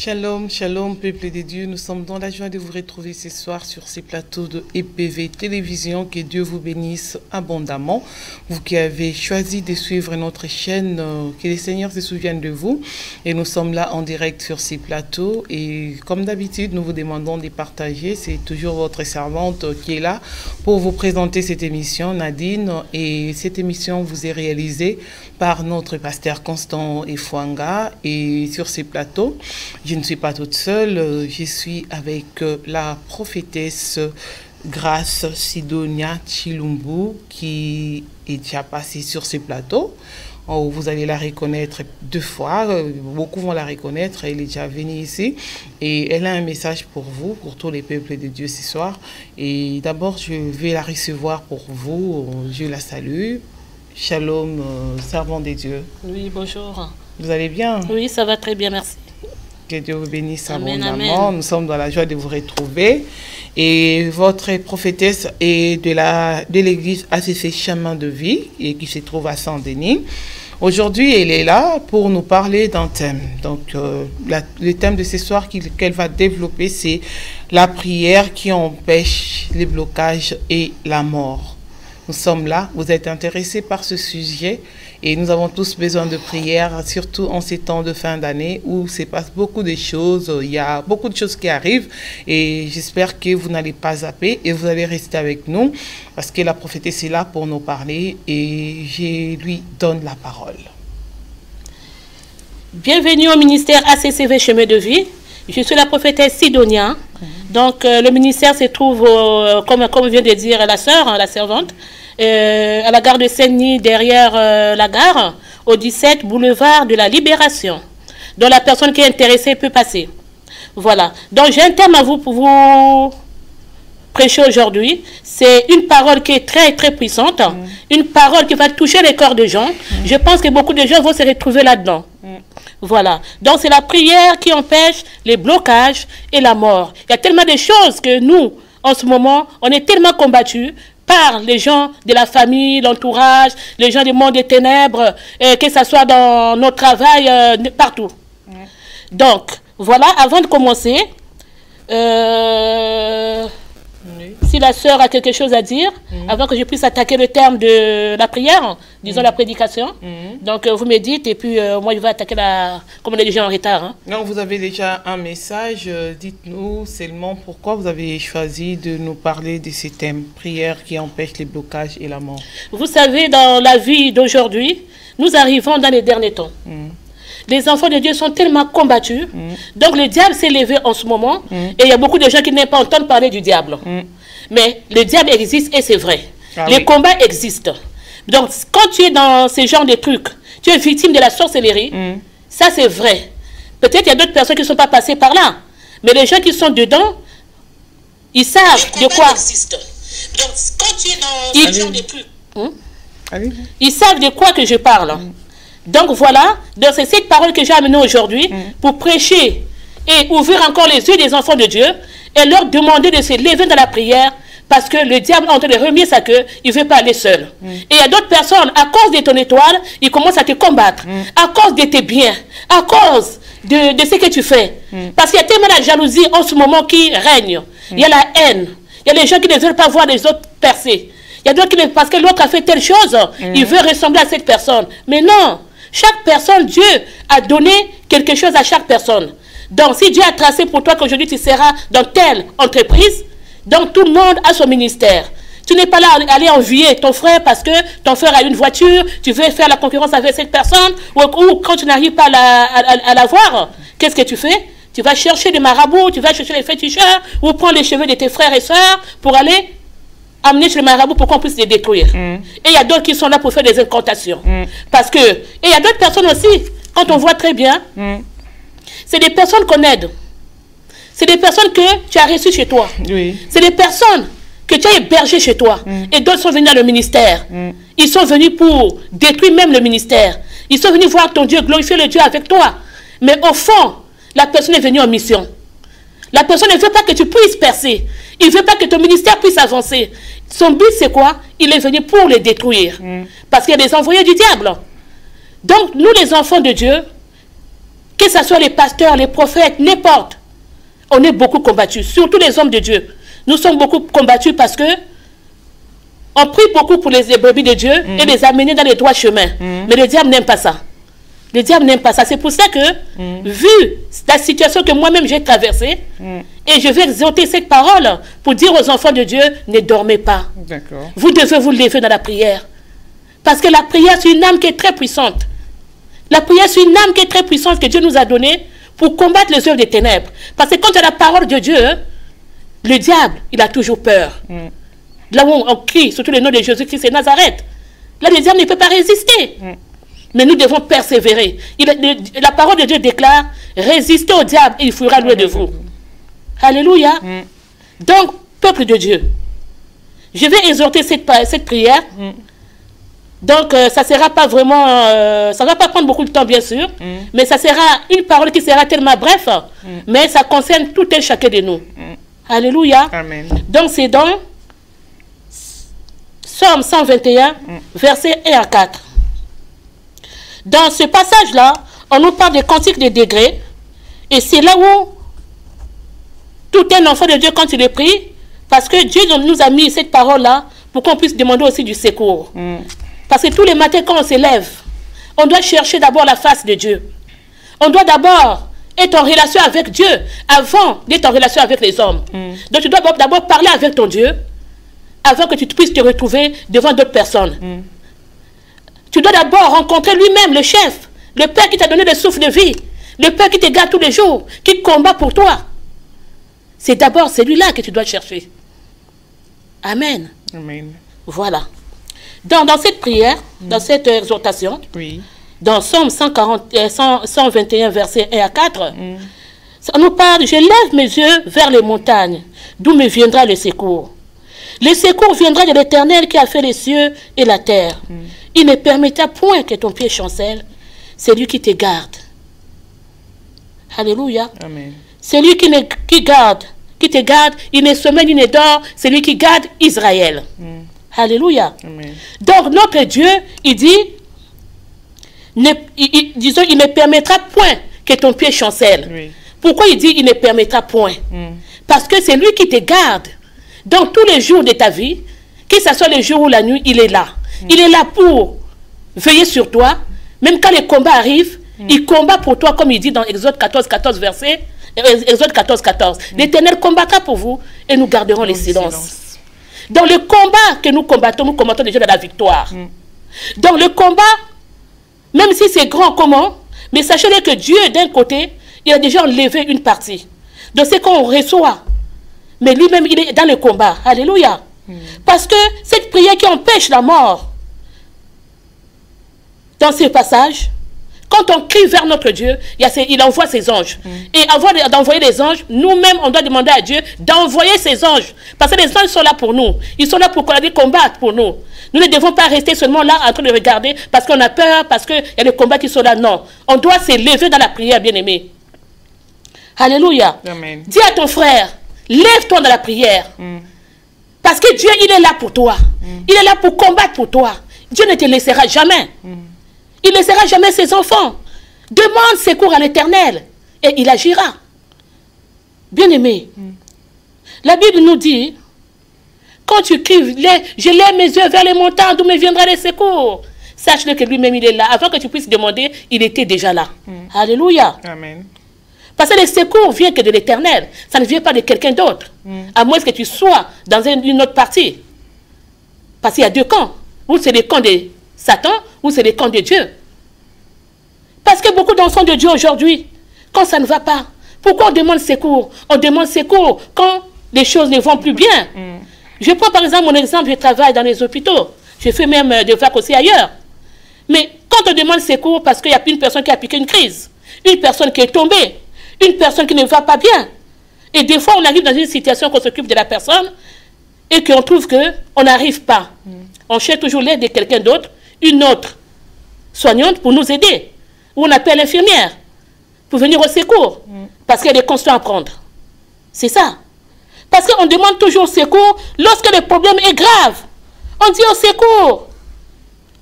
Shalom, shalom, peuple de Dieu. Nous sommes dans la joie de vous retrouver ce soir sur ces plateaux de EPV Télévision. Que Dieu vous bénisse abondamment. Vous qui avez choisi de suivre notre chaîne, que le Seigneur se souvienne de vous. Et nous sommes là en direct sur ces plateaux. Et comme d'habitude, nous vous demandons de partager. C'est toujours votre servante qui est là pour vous présenter cette émission, Nadine. Et cette émission vous est réalisée par notre pasteur Constant Efouanga. Et sur ces plateaux, je ne suis pas toute seule, je suis avec la prophétesse Grâce Sidonia Chilumbu qui est déjà passée sur ce plateau. Oh, vous allez la reconnaître deux fois, beaucoup vont la reconnaître, elle est déjà venue ici et elle a un message pour vous, pour tous les peuples de Dieu ce soir. Et d'abord, je vais la recevoir pour vous, je la salue. Shalom, servant de Dieu. Oui, bonjour. Vous allez bien? Oui, ça va très bien, merci. Que Dieu vous bénisse Amen, abondamment. amen. Nous sommes dans la joie de vous retrouver. Et votre prophétesse est de l'église ACC Chemin de Vie et qui se trouve à Saint-Denis. Aujourd'hui, elle est là pour nous parler d'un thème. Donc, le thème de ce soir qu'elle va développer, c'est la prière qui empêche les blocages et la mort. Nous sommes là, vous êtes intéressés par ce sujet et nous avons tous besoin de prière, surtout en ces temps de fin d'année où se passe beaucoup de choses, il y a beaucoup de choses qui arrivent et j'espère que vous n'allez pas zapper et vous allez rester avec nous parce que la prophétesse est là pour nous parler et je lui donne la parole. Bienvenue au ministère ACCV Chemin de Vie. Je suis la prophétesse Sidonia. Donc, le ministère se trouve, comme vient de dire la sœur, la servante, à la gare de Saint-Denis, derrière la gare, au 17 boulevard de la Libération. Donc, la personne qui est intéressée peut passer. Voilà. Donc, j'ai un thème à vous pour vous prêcher aujourd'hui. C'est une parole qui est très, très puissante. Une parole qui va toucher les cœurs des gens. Je pense que beaucoup de gens vont se retrouver là-dedans. Voilà. Donc, c'est la prière qui empêche les blocages et la mort. Il y a tellement de choses que nous, en ce moment, on est tellement combattus par les gens de la famille, l'entourage, les gens du monde des ténèbres, que ce soit dans notre travail, partout. Donc, voilà, avant de commencer, si la sœur a quelque chose à dire, avant que je puisse attaquer le terme de la prière, disons la prédication, donc vous me dites, et puis moi je vais attaquer la... Comme on est déjà en retard. Hein. Non, vous avez déjà un message, dites-nous seulement pourquoi vous avez choisi de nous parler de ces thèmes, prière qui empêche les blocages et la mort. Vous savez, dans la vie d'aujourd'hui, nous arrivons dans les derniers temps. Les enfants de Dieu sont tellement combattus. Donc le diable s'est levé en ce moment. Et il y a beaucoup de gens qui n'aiment pas entendre parler du diable. Mais le diable existe et c'est vrai. Les combats existent. Donc quand tu es dans ce genre de trucs, tu es victime de la sorcellerie, ça c'est vrai. Peut-être qu'il y a d'autres personnes qui ne sont pas passées par là. Mais les gens qui sont dedans, ils savent de quoi. Donc quand tu es dans ce genre de trucs, ils savent de quoi que je parle. Donc voilà, c'est cette parole que j'ai amenée aujourd'hui pour prêcher et ouvrir encore les yeux des enfants de Dieu et leur demander de se lever dans la prière parce que le diable est en train de remuer sa queue, il ne veut pas aller seul. Et il y a d'autres personnes, à cause de ton étoile, ils commencent à te combattre, à cause de tes biens, à cause de ce que tu fais. Parce qu'il y a tellement de jalousie en ce moment qui règne. Il y a la haine, il y a les gens qui ne veulent pas voir les autres percer. Il y a d'autres qui, parce que l'autre a fait telle chose, il veut ressembler à cette personne. Mais non! Chaque personne, Dieu a donné quelque chose à chaque personne. Donc, si Dieu a tracé pour toi qu'aujourd'hui tu seras dans telle entreprise, donc tout le monde a son ministère. Tu n'es pas là à aller envier ton frère parce que ton frère a une voiture, tu veux faire la concurrence avec cette personne, ou quand tu n'arrives pas à la voir, qu'est-ce que tu fais? Tu vas chercher des marabouts, tu vas chercher les féticheurs, ou prendre les cheveux de tes frères et sœurs pour aller amener chez le marabout pour qu'on puisse les détruire. Et il y a d'autres qui sont là pour faire des incantations. Parce que, et il y a d'autres personnes aussi, quand on voit très bien, c'est des personnes qu'on aide. C'est des personnes que tu as reçues chez toi. C'est des personnes que tu as hébergées chez toi. Et d'autres sont venus dans le ministère. Ils sont venus pour détruire même le ministère. Ils sont venus voir ton Dieu, glorifier le Dieu avec toi. Mais au fond, la personne est venue en mission. La personne ne veut pas que tu puisses percer. Il ne veut pas que ton ministère puisse avancer. Son but, c'est quoi? Il est venu pour les détruire. Parce qu'il y a des envoyés du diable. Donc, nous, les enfants de Dieu, Que ce soit les pasteurs, les prophètes, n'importe. On est beaucoup combattus, surtout les hommes de Dieu. Nous sommes beaucoup combattus parce que on prie beaucoup pour les brebis de Dieu et les amener dans les droits chemins. Mais le diable n'aime pas ça. Le diable n'aime pas ça. C'est pour ça que, vu la situation que moi-même j'ai traversée, et je vais exhorter cette parole pour dire aux enfants de Dieu, ne dormez pas. Vous devez vous lever dans la prière. Parce que la prière, c'est une âme qui est très puissante. La prière, c'est une âme qui est très puissante que Dieu nous a donnée pour combattre les œuvres des ténèbres. Parce que quand il y a la parole de Dieu, le diable, il a toujours peur. Là où on crie, surtout le nom de Jésus-Christ et Nazareth, là, le diable ne peut pas résister. Mais nous devons persévérer. La parole de Dieu déclare, résistez au diable et il fuira loin de vous. Alléluia. Donc, peuple de Dieu, je vais exhorter cette prière. Donc, ça ne sera pas vraiment, ça ne va pas prendre beaucoup de temps, bien sûr, mais ça sera une parole qui sera tellement bref, mais ça concerne tout un chacun de nous. Alléluia. Amen. Donc, c'est dans Psaume 121, versets 1 à 4. Dans ce passage-là, on nous parle des cantiques de degrés, et c'est là où tout un enfant de Dieu, quand il est prie, parce que Dieu nous a mis cette parole-là pour qu'on puisse demander aussi du secours. Parce que tous les matins, quand on s'élève, on doit chercher d'abord la face de Dieu. On doit d'abord être en relation avec Dieu avant d'être en relation avec les hommes. Donc tu dois d'abord parler avec ton Dieu avant que tu puisses te retrouver devant d'autres personnes. Tu dois d'abord rencontrer lui-même, le chef, le Père qui t'a donné le souffle de vie, le Père qui te garde tous les jours, qui combat pour toi. C'est d'abord celui-là que tu dois chercher. Amen. Amen. Voilà. Dans cette prière, dans cette exhortation, dans Psaume 121, versets 1 à 4, ça nous parle, je lève mes yeux vers les montagnes, d'où me viendra le secours. Le secours viendra de l'Éternel qui a fait les cieux et la terre. Il ne permettra point que ton pied chancelle. C'est lui qui te garde. Alléluia. Amen. C'est lui qui te garde, il ne sommeille ni ne dort, c'est lui qui garde Israël. Alléluia. Amen. Donc notre Dieu, il dit, disons, il ne permettra point que ton pied chancelle. Pourquoi il dit il ne permettra point? Parce que c'est lui qui te garde. Dans tous les jours de ta vie, que ce soit le jour ou la nuit, il est là. Il est là pour veiller sur toi. Même quand les combats arrivent, il combat pour toi, comme il dit dans Exode 14, 14, verset. Exode 14, 14. L'Éternel combattra pour vous et nous garderons le silence. Dans le combat que nous combattons déjà dans la victoire. Dans le combat, même si c'est grand comment, mais sachez que Dieu, d'un côté, il a déjà enlevé une partie de ce qu'on reçoit. Mais lui-même, il est dans le combat. Alléluia. Parce que cette prière qui empêche la mort, dans ce passage, quand on crie vers notre Dieu, il envoie ses anges. Et avant d'envoyer les anges, nous-mêmes, on doit demander à Dieu d'envoyer ses anges. Parce que les anges sont là pour nous. Ils sont là pour combattre pour nous. Nous ne devons pas rester seulement là en train de regarder parce qu'on a peur, parce qu'il y a des combats qui sont là. Non. On doit s'élever dans la prière, bien-aimé. Alléluia. Amen. Dis à ton frère, lève-toi dans la prière. Parce que Dieu, il est là pour toi. Il est là pour combattre pour toi. Dieu ne te laissera jamais. Il ne laissera jamais ses enfants. Demande secours à l'Éternel et il agira. Bien-aimé, la Bible nous dit, quand tu cries, je lève mes yeux vers les montagnes, d'où me viendra le secours. Sache-le que lui-même, il est là. Avant que tu puisses demander, il était déjà là. Alléluia. Amen. Parce que le secours vient que de l'Éternel. Ça ne vient pas de quelqu'un d'autre. À moins que tu sois dans une autre partie. Parce qu'il y a deux camps. Ou c'est le camp de Satan, ou c'est le camp de Dieu. Parce que beaucoup d'enfants de Dieu aujourd'hui, quand ça ne va pas, pourquoi on demande secours? On demande secours quand les choses ne vont plus bien. Je prends par exemple mon exemple, je travaille dans les hôpitaux. Je fais même des vagues aussi ailleurs. Mais quand on demande secours, parce qu'il y a une personne qui a piqué une crise, une personne qui est tombée, une personne qui ne va pas bien. Et des fois, on arrive dans une situation qu'on s'occupe de la personne et qu'on trouve qu'on n'arrive pas. On cherche toujours l'aide de quelqu'un d'autre, une autre soignante pour nous aider. Ou on appelle l'infirmière pour venir au secours. Parce qu'elle est constante à prendre. C'est ça. Parce qu'on demande toujours secours lorsque le problème est grave. On dit au secours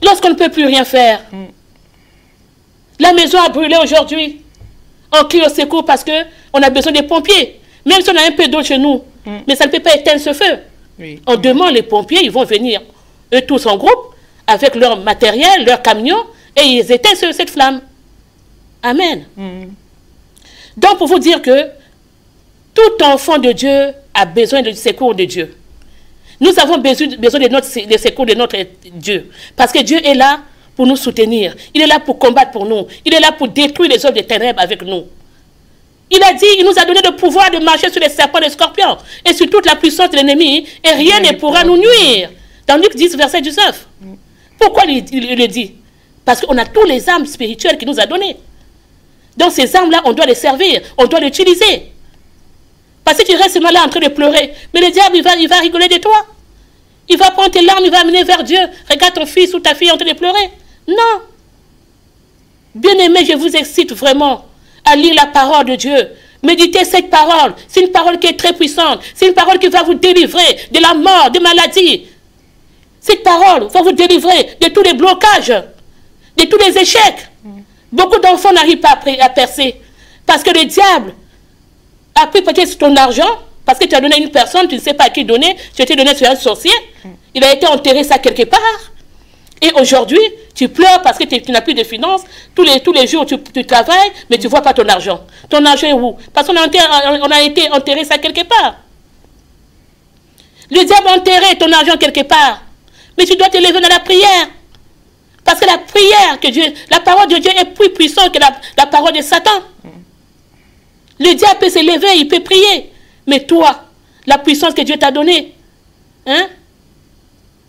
lorsqu'on ne peut plus rien faire. La maison a brûlé aujourd'hui. On crie au secours parce qu'on a besoin des pompiers. Même si on a un peu d'eau chez nous. Mais ça ne peut pas éteindre ce feu. Oui. On demande les pompiers, ils vont venir, eux tous en groupe, avec leur matériel, leur camion, et ils éteignent cette flamme. Amen. Donc, pour vous dire que tout enfant de Dieu a besoin du secours de Dieu. Nous avons besoin des secours de notre Dieu. Parce que Dieu est là pour nous soutenir. Il est là pour combattre pour nous. Il est là pour détruire les œuvres des ténèbres avec nous. Il a dit, il nous a donné le pouvoir de marcher sur les serpents et les scorpions et sur toute la puissance de l'ennemi, et rien ne pourra nous nuire. Dans Luc 10, verset 19. Pourquoi il le dit? Parce qu'on a tous les armes spirituelles qu'il nous a données. Donc ces armes-là, on doit les servir, on doit les utiliser. Parce que tu restes seulement là en train de pleurer. Mais le diable, il va rigoler de toi. Il va prendre tes larmes, il va amener vers Dieu. Regarde ton fils ou ta fille en train de pleurer. Non. Bien-aimés, je vous excite vraiment à lire la parole de Dieu. Méditez cette parole. C'est une parole qui est très puissante. C'est une parole qui va vous délivrer de la mort, des maladies. Cette parole va vous délivrer de tous les blocages, de tous les échecs. Beaucoup d'enfants n'arrivent pas à percer. Parce que le diable a pris peut-être ton argent, parce que tu as donné à une personne, tu ne sais pas à qui donner, tu t'es donné sur un sorcier. Il a été enterré ça quelque part. Et aujourd'hui, tu pleures parce que tu n'as plus de finances. Tous les jours, tu travailles, mais tu ne vois pas ton argent. Ton argent est où? Parce qu'on a été enterré ça quelque part. Le diable a enterré ton argent quelque part. Mais tu dois te lever dans la prière. Parce que la prière, la parole de Dieu est plus puissante que la parole de Satan. Le diable peut se lever, il peut prier. Mais toi, la puissance que Dieu t'a donnée, hein?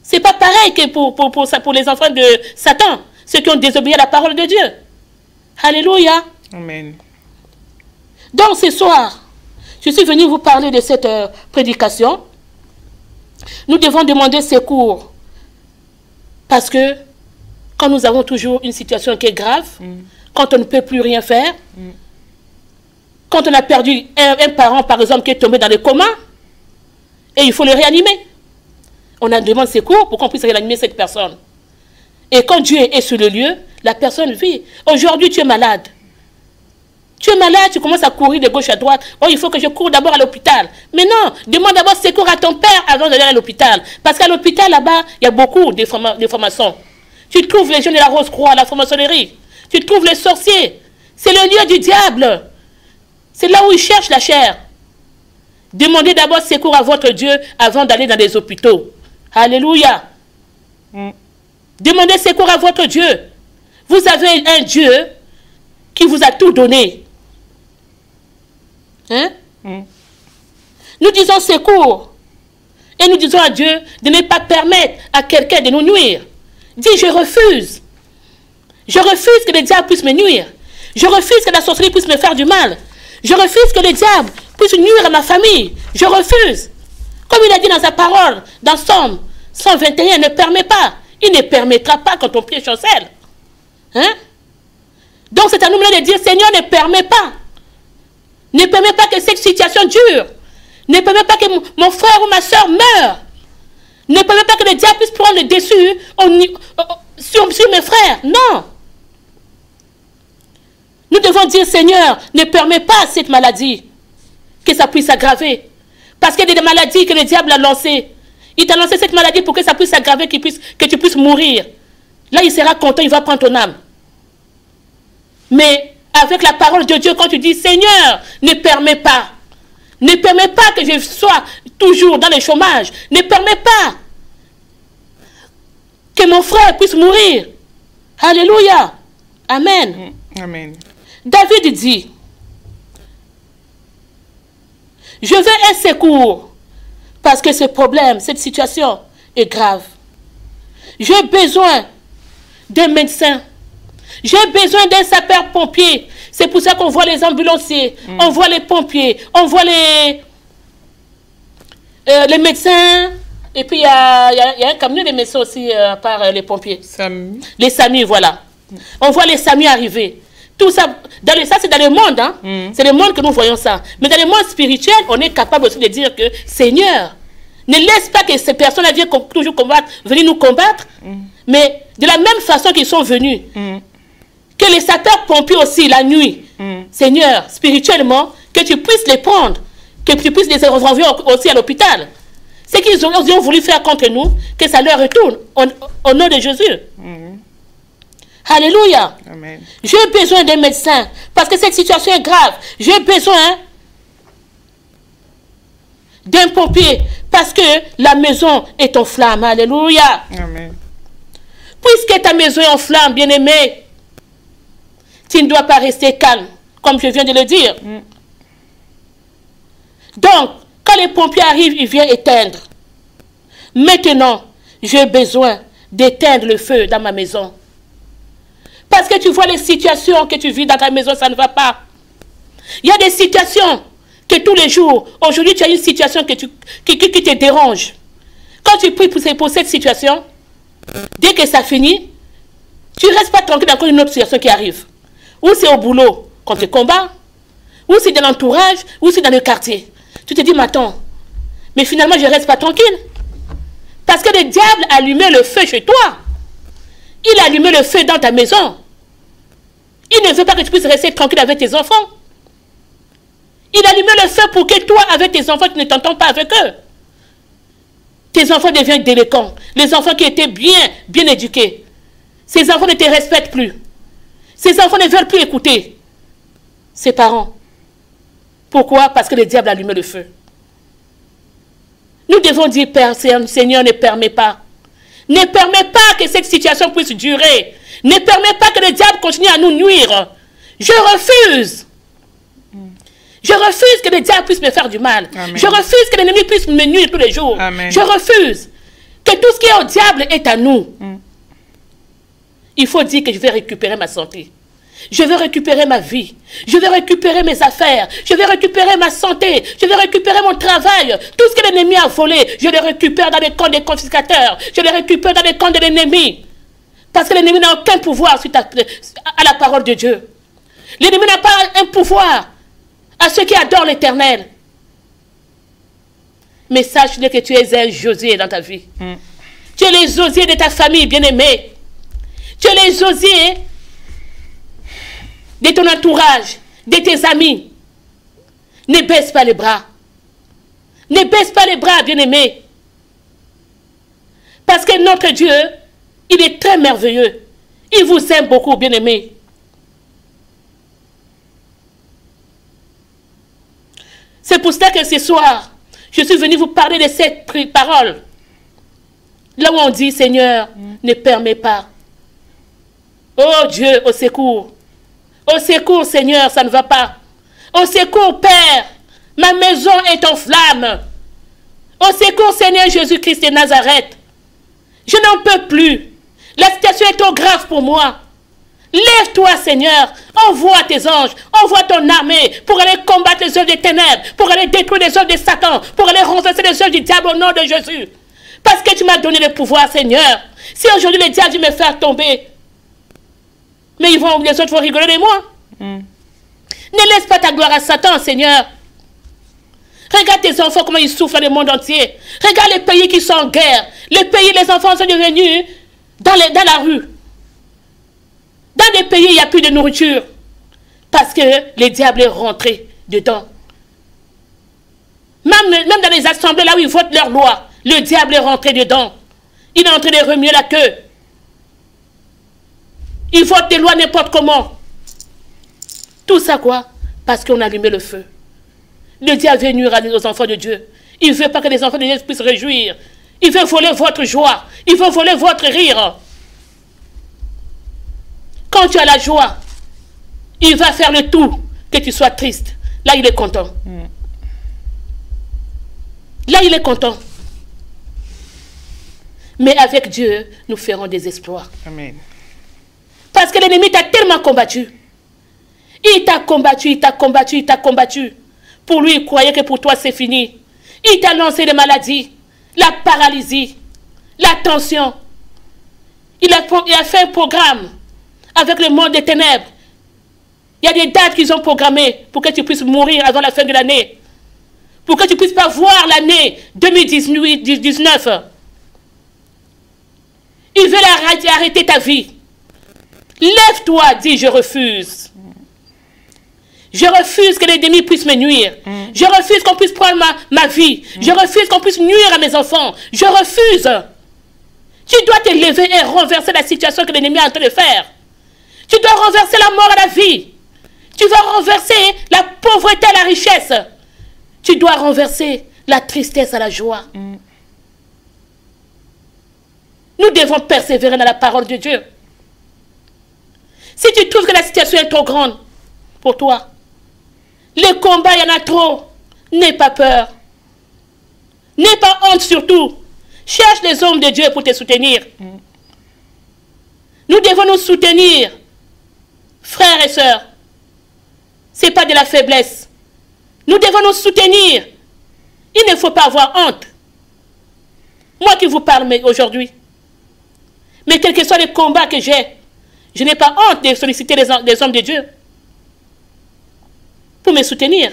C'est pas pareil que pour les enfants de Satan, ceux qui ont désobéi à la parole de Dieu. Alléluia. Amen. Donc ce soir, je suis venu vous parler de cette prédication. Nous devons demander secours. Parce que quand nous avons toujours une situation qui est grave, quand on ne peut plus rien faire, quand on a perdu un parent, par exemple, qui est tombé dans le coma, et il faut le réanimer. On a demandé secours pour qu'on puisse réanimer cette personne. Et quand Dieu est sur le lieu, la personne vit. Aujourd'hui, tu es malade. Tu es malade, tu commences à courir de gauche à droite. Oh, il faut que je cours d'abord à l'hôpital. Mais non, demande d'abord secours à ton père avant d'aller à l'hôpital. Parce qu'à l'hôpital, là-bas, il y a beaucoup de formations. Tu trouves les gens de la Rose-Croix, la franc-maçonnerie. Tu trouves les sorciers. C'est le lieu du diable. C'est là où ils cherchent la chair. Demandez d'abord secours à votre Dieu avant d'aller dans les hôpitaux. Alléluia. Demandez secours à votre Dieu. Vous avez un Dieu qui vous a tout donné. Hein? Nous disons secours. Et nous disons à Dieu de ne pas permettre à quelqu'un de nous nuire. Dis, je refuse. Je refuse que le diable puisse me nuire. Je refuse que la sorcellerie puisse me faire du mal. Je refuse que le diable puisse nuire à ma famille. Je refuse. Comme il a dit dans sa parole, dans Somme 121, ne permet pas. Il ne permettra pas quand ton pied chancelle. Hein? Donc c'est à nous de dire, Seigneur, ne permets pas. Ne permets pas que cette situation dure. Ne permets pas que mon frère ou ma soeur meure. Ne permets pas que le diable puisse prendre le dessus sur mes frères. Non. Nous devons dire, Seigneur, ne permets pas cette maladie, que ça puisse s'aggraver. Parce qu'il y a des maladies que le diable a lancées. Il t'a lancé cette maladie pour que ça puisse s'aggraver, que tu puisses mourir. Là, il sera content, il va prendre ton âme. Mais avec la parole de Dieu, quand tu dis, Seigneur, ne permets pas. Ne permets pas que je sois toujours dans le chômage. Ne permets pas que mon frère puisse mourir. Alléluia. Amen. Amen. David dit, je veux un secours parce que ce problème, cette situation est grave. J'ai besoin d'un médecin. J'ai besoin d'un sapeur-pompier. C'est pour ça qu'on voit les ambulanciers, on voit les pompiers, on voit les médecins. Et puis il y a un camion de médecins aussi, à part les pompiers. SAMU. Les SAMU, voilà. On voit les SAMU arriver. Tout ça, ça c'est dans le monde. Hein? C'est le monde que nous voyons ça. Mais dans le monde spirituel, on est capable aussi de dire que, Seigneur, ne laisse pas que ces personnes-là viennent toujours venir nous combattre. Mais de la même façon qu'ils sont venus, que les sapeurs-pompiers aussi, la nuit, Seigneur, spirituellement, que tu puisses les prendre, que tu puisses les renvoyer aussi à l'hôpital. Ce qu'ils ont voulu faire contre nous, que ça leur retourne au nom de Jésus. Alléluia. Amen. J'ai besoin des médecins parce que cette situation est grave. J'ai besoin d'un pompier parce que la maison est en flamme. Alléluia. Amen. Puisque ta maison est en flamme, bien-aimé, tu ne dois pas rester calme, comme je viens de le dire. Donc, quand les pompiers arrivent, ils viennent éteindre. Maintenant, j'ai besoin d'éteindre le feu dans ma maison. Parce que tu vois les situations que tu vis dans ta maison, ça ne va pas. Il y a des situations que tous les jours, aujourd'hui tu as une situation qui te dérange. Quand tu pries pour cette situation, dès que ça finit, tu ne restes pas tranquille, encore une autre situation qui arrive. Ou c'est au boulot qu'on te combat, ou c'est dans l'entourage, ou c'est dans le quartier. Tu te dis, mais attends, mais finalement je ne reste pas tranquille. Parce que le diable a allumé le feu chez toi. Il a allumé le feu dans ta maison. Il ne veut pas que tu puisses rester tranquille avec tes enfants. Il a allumé le feu pour que toi, avec tes enfants, tu ne t'entends pas avec eux. Tes enfants deviennent délinquants. Les enfants qui étaient bien éduqués. Ces enfants ne te respectent plus. Ces enfants ne veulent plus écouter ses parents. Pourquoi? Parce que le diable a allumé le feu. Nous devons dire, Père, Seigneur, ne permets pas. Ne permets pas que cette situation puisse durer. Ne permets pas que le diable continue à nous nuire. Je refuse. Je refuse que le diable puisse me faire du mal. Amen. Je refuse que l'ennemi puisse me nuire tous les jours. Amen. Je refuse que tout ce qui est au diable est à nous. Il faut dire que je vais récupérer ma santé. Je vais récupérer ma vie. Je vais récupérer mes affaires. Je vais récupérer ma santé. Je vais récupérer mon travail. Tout ce que l'ennemi a volé, je le récupère dans les camps des confiscateurs. Je le récupère dans les camps de l'ennemi. Parce que l'ennemi n'a aucun pouvoir suite à la parole de Dieu. L'ennemi n'a pas un pouvoir à ceux qui adorent l'Éternel. Mais sache que tu es un Josier dans ta vie. Tu es les Josiers de ta famille bien-aimée. Tu es les Josiers de ton entourage, de tes amis. Ne baisse pas les bras. Ne baisse pas les bras, bien-aimé. Parce que notre Dieu, il est très merveilleux. Il vous aime beaucoup, bien-aimé. C'est pour cela que ce soir, je suis venu vous parler de cette parole. Là où on dit, Seigneur, ne permets pas. Oh Dieu, au secours. Au secours, Seigneur, ça ne va pas. Au secours, Père, ma maison est en flammes. Au secours, Seigneur Jésus-Christ de Nazareth. Je n'en peux plus. La situation est trop grave pour moi. Lève-toi, Seigneur. Envoie tes anges. Envoie ton armée pour aller combattre les œuvres des ténèbres, pour aller détruire les œuvres de Satan, pour aller renverser les œuvres du diable au nom de Jésus. Parce que tu m'as donné le pouvoir, Seigneur. Si aujourd'hui le diable veut me faire tomber, mais les autres vont rigoler de moi. Ne laisse pas ta gloire à Satan, Seigneur. Regarde tes enfants, comment ils souffrent dans le monde entier. Regarde les pays qui sont en guerre. Les pays, les enfants sont devenus dans la rue. Dans des pays, il n'y a plus de nourriture. Parce que le diable est rentré dedans. Même dans les assemblées, là où ils votent leurs lois, le diable est rentré dedans. Il est en train de remuer la queue. Ils votent des lois n'importe comment. Tout ça quoi? Parce qu'on a allumé le feu. Le diable veut nuire aux enfants de Dieu. Il ne veut pas que les enfants de Dieu puissent se réjouir. Il veut voler votre joie. Il veut voler votre rire. Quand tu as la joie, il va faire le tout que tu sois triste. Là, il est content. Là, il est content. Mais avec Dieu, nous ferons des exploits. Amen. Parce que l'ennemi t'a tellement combattu. Il t'a combattu, il t'a combattu, il t'a combattu. Pour lui, il croyait que pour toi, c'est fini. Il t'a lancé les maladies, la paralysie, la tension. Il a fait un programme avec le monde des ténèbres. Il y a des dates qu'ils ont programmées pour que tu puisses mourir avant la fin de l'année. Pour que tu ne puisses pas voir l'année 2019. Il veut arrêter ta vie. Lève-toi, dis je refuse. Je refuse que l'ennemi puisse me nuire. Je refuse qu'on puisse prendre ma vie. Je refuse qu'on puisse nuire à mes enfants. Je refuse. Tu dois te lever et renverser la situation que l'ennemi est en train de faire. Tu dois renverser la mort à la vie. Tu vas renverser la pauvreté à la richesse. Tu dois renverser la tristesse à la joie. Nous devons persévérer dans la parole de Dieu. Si tu trouves que la situation est trop grande pour toi, le combat, il y en a trop, n'aie pas peur. N'aie pas honte surtout. Cherche les hommes de Dieu pour te soutenir. Nous devons nous soutenir, frères et sœurs. Ce n'est pas de la faiblesse. Nous devons nous soutenir. Il ne faut pas avoir honte. Moi qui vous parle aujourd'hui. Mais quel que soit le combat que j'ai, je n'ai pas honte de solliciter les hommes de Dieu pour me soutenir.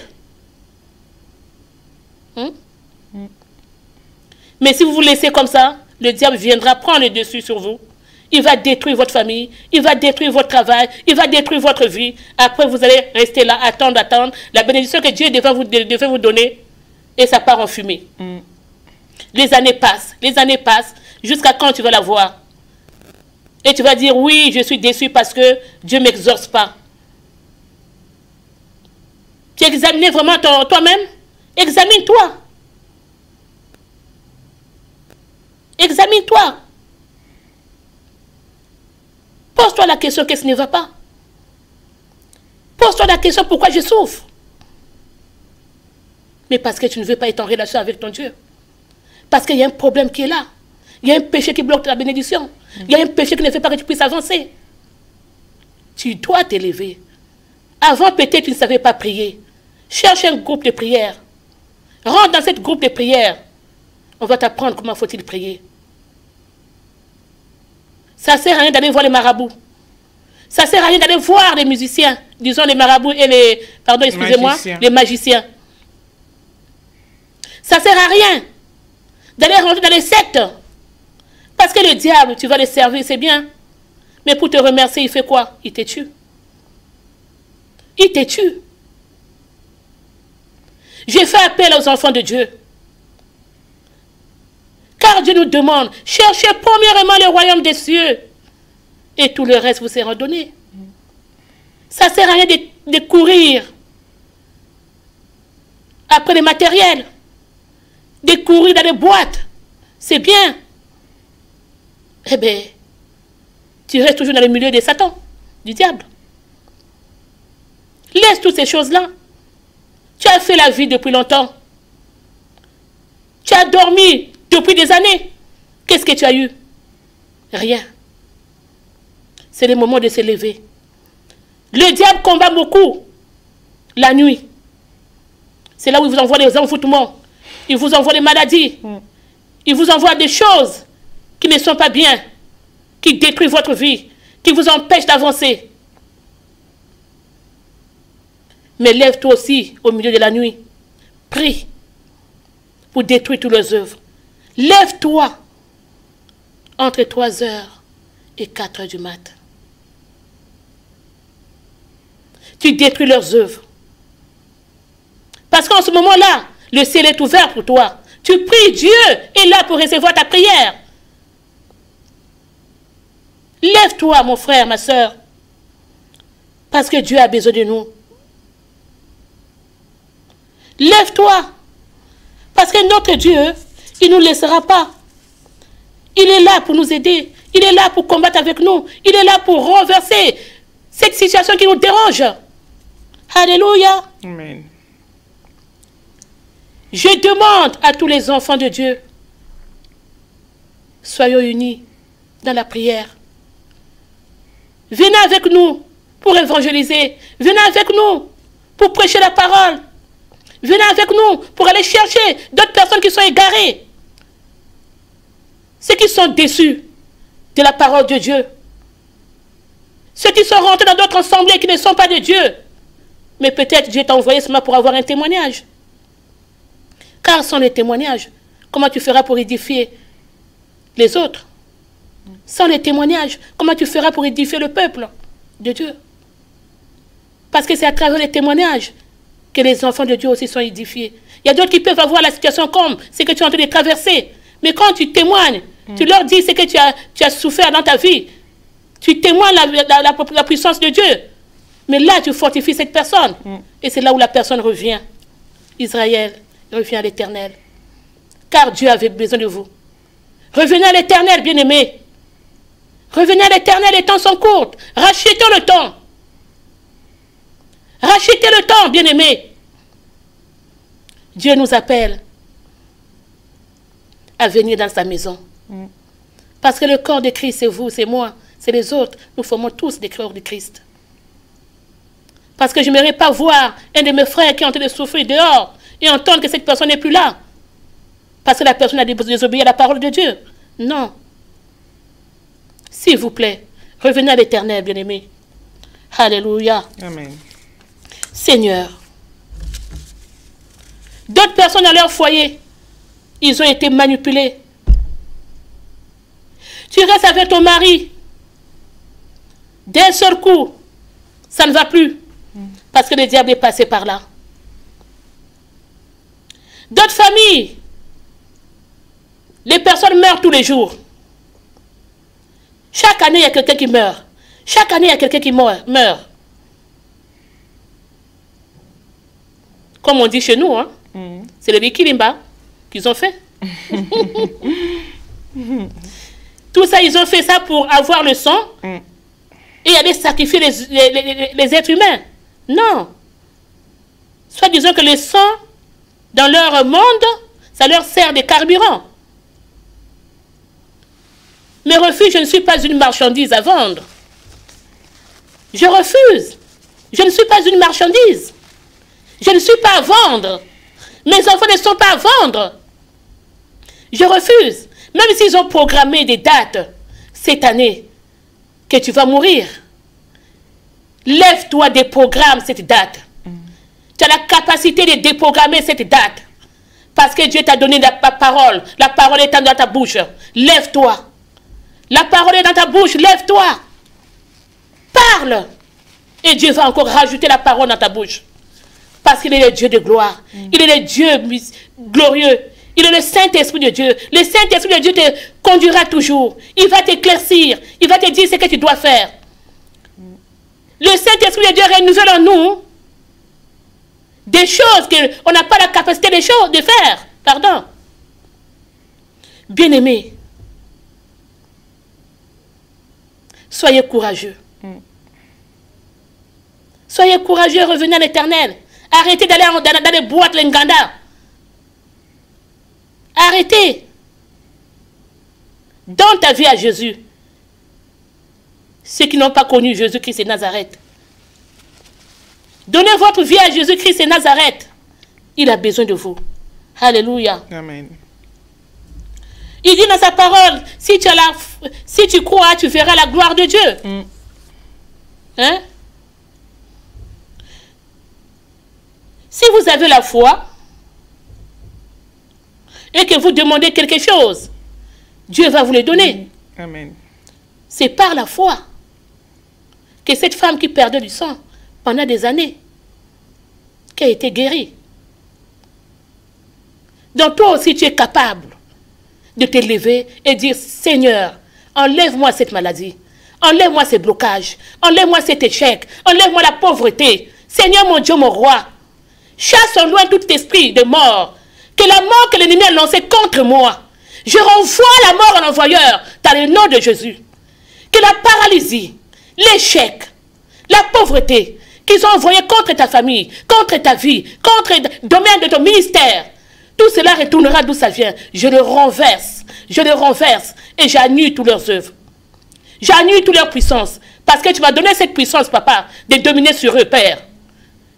Mais si vous vous laissez comme ça, le diable viendra prendre le dessus sur vous. Il va détruire votre famille, il va détruire votre travail, il va détruire votre vie. Après, vous allez rester là, attendre. La bénédiction que Dieu devait vous donner, et ça part en fumée. Les années passent, jusqu'à quand tu vas la voir. Et tu vas dire, oui, je suis déçu parce que Dieu ne m'exauce pas. Tu examines vraiment toi-même? Examine-toi. Examine-toi. Pose-toi la question, qu'est-ce qui ne va pas? Pose-toi la question, pourquoi je souffre? Mais parce que tu ne veux pas être en relation avec ton Dieu. Parce qu'il y a un problème qui est là. Il y a un péché qui bloque la bénédiction. Il y a un péché qui ne fait pas que tu puisses avancer. Tu dois t'élever. Avant, peut-être, tu ne savais pas prier. Cherche un groupe de prière. Rentre dans ce groupe de prière. On va t'apprendre comment faut-il prier. Ça ne sert à rien d'aller voir les marabouts. Ça ne sert à rien d'aller voir les musiciens. Disons les marabouts et les... Pardon, excusez-moi. Les magiciens. Ça ne sert à rien d'aller rentrer dans les sectes. Parce que le diable, tu vas le servir, c'est bien. Mais pour te remercier, il fait quoi? Il te tue. Il te tue. J'ai fait appel aux enfants de Dieu. Car Dieu nous demande, cherchez premièrement le royaume des cieux. Et tout le reste vous sera donné. Ça ne sert à rien de courir après les matériels. De courir dans les boîtes. C'est bien. Eh bien, tu restes toujours dans le milieu de Satan, du diable. Laisse toutes ces choses-là. Tu as fait la vie depuis longtemps. Tu as dormi depuis des années. Qu'est-ce que tu as eu? Rien. C'est le moment de se lever. Le diable combat beaucoup la nuit. C'est là où il vous envoie les envoûtements. Il vous envoie les maladies. Il vous envoie des choses qui ne sont pas bien, qui détruisent votre vie, qui vous empêchent d'avancer. Mais lève-toi aussi au milieu de la nuit. Prie pour détruire toutes leurs œuvres. Lève-toi entre 3 heures et 4 heures du matin. Tu détruis leurs œuvres. Parce qu'en ce moment-là, le ciel est ouvert pour toi. Tu pries, Dieu est là pour recevoir ta prière. Lève-toi, mon frère, ma soeur. Parce que Dieu a besoin de nous. Lève-toi. Parce que notre Dieu, il ne nous laissera pas. Il est là pour nous aider. Il est là pour combattre avec nous. Il est là pour renverser cette situation qui nous dérange. Alléluia. Amen. Je demande à tous les enfants de Dieu, soyons unis dans la prière. Venez avec nous pour évangéliser. Venez avec nous pour prêcher la parole. Venez avec nous pour aller chercher d'autres personnes qui sont égarées. Ceux qui sont déçus de la parole de Dieu. Ceux qui sont rentrés dans d'autres assemblées qui ne sont pas de Dieu. Mais peut-être Dieu t'a envoyé seulement pour avoir un témoignage. Car sans les témoignages, comment tu feras pour édifier les autres? Sans les témoignages, comment tu feras pour édifier le peuple de Dieu? Parce que c'est à travers les témoignages que les enfants de Dieu aussi sont édifiés. Il y a d'autres qui peuvent avoir la situation comme ce que tu es en train de traverser. Mais quand tu témoignes, tu leur dis ce que tu as souffert dans ta vie. Tu témoignes la puissance de Dieu. Mais là, tu fortifies cette personne. Et c'est là où la personne revient. Israël revient à l'Éternel. Car Dieu avait besoin de vous. Revenez à l'Éternel, bien-aimés. Revenez à l'Éternel, les temps sont courts. Rachetez le temps. Rachetez le temps, bien-aimés. Dieu nous appelle à venir dans sa maison. Parce que le corps de Christ, c'est vous, c'est moi, c'est les autres. Nous formons tous des corps de Christ. Parce que je n'aimerais pas voir un de mes frères qui est en train de souffrir dehors et entendre que cette personne n'est plus là. Parce que la personne a désobéi à la parole de Dieu. Non. S'il vous plaît, revenez à l'Éternel, bien-aimé. Alléluia. Amen. Seigneur, d'autres personnes dans leur foyer, ils ont été manipulés. Tu restes avec ton mari. D'un seul coup, ça ne va plus. Parce que le diable est passé par là. D'autres familles, les personnes meurent tous les jours. Chaque année, il y a quelqu'un qui meurt. Chaque année, il y a quelqu'un qui meurt. Comme on dit chez nous, hein? C'est le Bikilimba qu'ils ont fait. Tout ça, ils ont fait ça pour avoir le sang et aller sacrifier les êtres humains. Non. Soit disons que le sang, dans leur monde, ça leur sert de carburant. Mais refuse, je ne suis pas une marchandise à vendre. Je refuse. Je ne suis pas une marchandise. Je ne suis pas à vendre. Mes enfants ne sont pas à vendre. Je refuse. Même s'ils ont programmé des dates cette année, que tu vas mourir. Lève-toi, déprogramme cette date. Tu as la capacité de déprogrammer cette date. Parce que Dieu t'a donné la parole. La parole est dans ta bouche. Lève-toi. La parole est dans ta bouche. Lève-toi. Parle. Et Dieu va encore rajouter la parole dans ta bouche. Parce qu'il est le Dieu de gloire. Il est le Dieu glorieux. Il est le Saint-Esprit de Dieu. Le Saint-Esprit de Dieu te conduira toujours. Il va t'éclaircir. Il va te dire ce que tu dois faire. Le Saint-Esprit de Dieu renouvelle en nous des choses qu'on n'a pas la capacité de faire. Pardon. Bien-aimés, soyez courageux. Soyez courageux et revenez à l'Éternel. Arrêtez d'aller dans les boîtes, les nganda. Arrêtez. Donne ta vie à Jésus. Ceux qui n'ont pas connu Jésus-Christ et Nazareth. Donnez votre vie à Jésus-Christ et Nazareth. Il a besoin de vous. Alléluia. Amen. Il dit dans sa parole, si tu crois, tu verras la gloire de Dieu. Hein? Si vous avez la foi et que vous demandez quelque chose, Dieu va vous le donner. Amen. C'est par la foi que cette femme qui perdait du sang pendant des années, qui a été guérie. Donc toi aussi tu es capable de te lever et dire, Seigneur, enlève-moi cette maladie, enlève-moi ces blocages, enlève-moi cet échec, enlève-moi la pauvreté. Seigneur mon Dieu, mon roi, chasse en loin tout esprit de mort, que la mort que l'ennemi a lancée contre moi, je renvoie la mort à l'envoyeur dans le nom de Jésus. Que la paralysie, l'échec, la pauvreté qu'ils ont envoyé contre ta famille, contre ta vie, contre le domaine de ton ministère, tout cela retournera d'où ça vient. Je le renverse et j'annule toutes leurs œuvres. J'annule toutes leurs puissances. Parce que tu m'as donné cette puissance, papa, de dominer sur eux, Père.